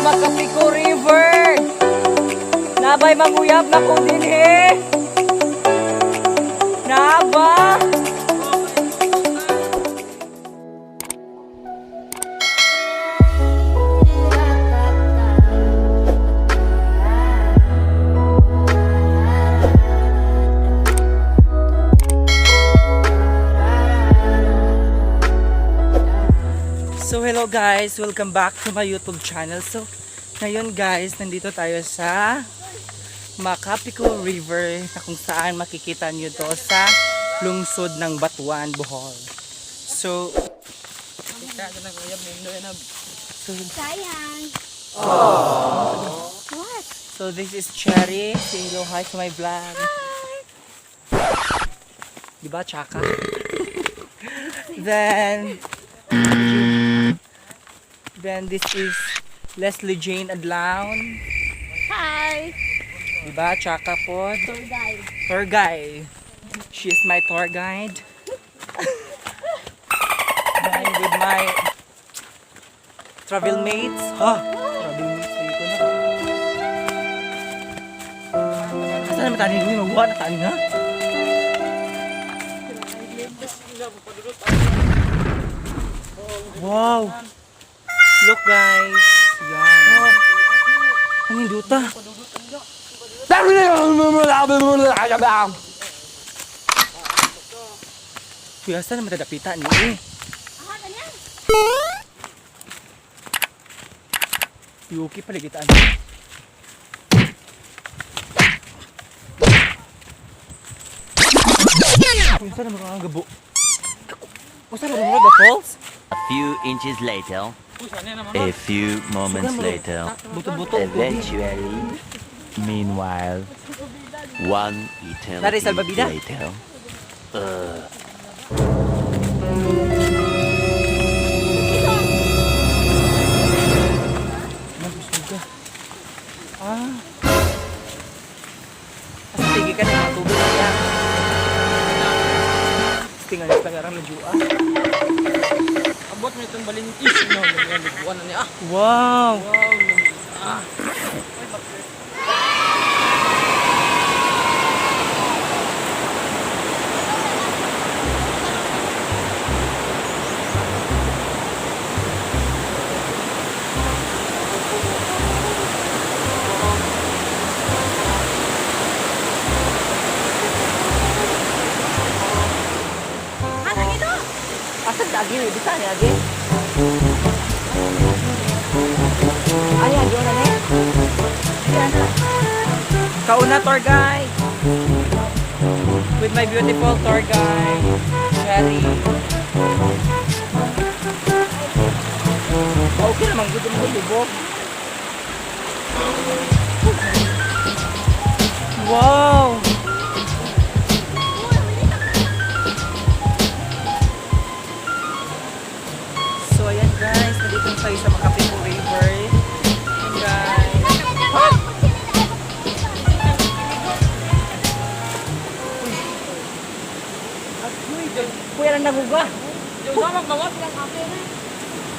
Makapiko River. Nabay manguyab na ko dinhi. Naba. So hello guys, welcome back to my YouTube channel. So ngayon guys, nandito tayo sa Makapiko River na kung saan makikita nyo to sa lungsod ng Batuan, Bohol. So Sayang. What? So this is Cherry. Say hello hi to my vlog. Diba, Chaka? Then this is Leslie Jane Adlaon. Hi. Diba, Chaka po? Tour guide. Tour guide. She is my tour guide. Then with my travel mates. Travel mates dito na. Asa naman tani dito? Magbuha na tani nga? Wow! Look guys! Yan! Ang hinduta! Kuya, saan naman tadapitan niyo eh? Yuki pala kitaan. Kuya, saan naman ang gabo? Saan naman ang falls? A few inches later, a few moments later, eventually, meanwhile, one Dari eternity salbabida? later. Tinggi ka na yung tubig niya. Tingnan niya lang ang lajua. Abot mo itong balintis, no? Nagbuwan na niya. Wow! Asan lagi? Bisa ni lagi? Ay, adi na ni. Kauna tour guide. With my beautiful tour guide, Cherry. Okay naman, good mo libog. Wow! So ayan guys, nandito tayo sa Makapiko River. Ayan guys. Kuya lang nanguga. Yung sama bawat ng kape na.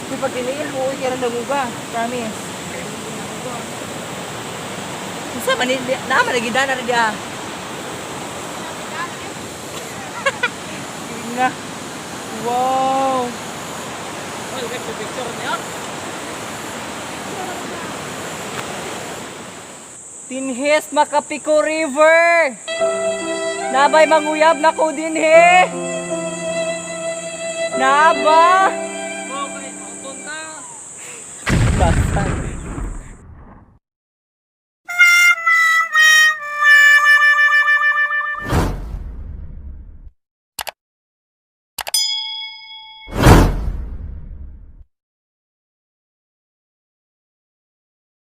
Kung pag tiniil ko, kuya lang nanguga. Promise. Isa man, naman nagida na rin diya. Nga. Wow! Oh, look at the picture niya. Tinhis Makapiko River. Nabay manguyab na ko dinhi. Naba. Okay, auton ka. Basta.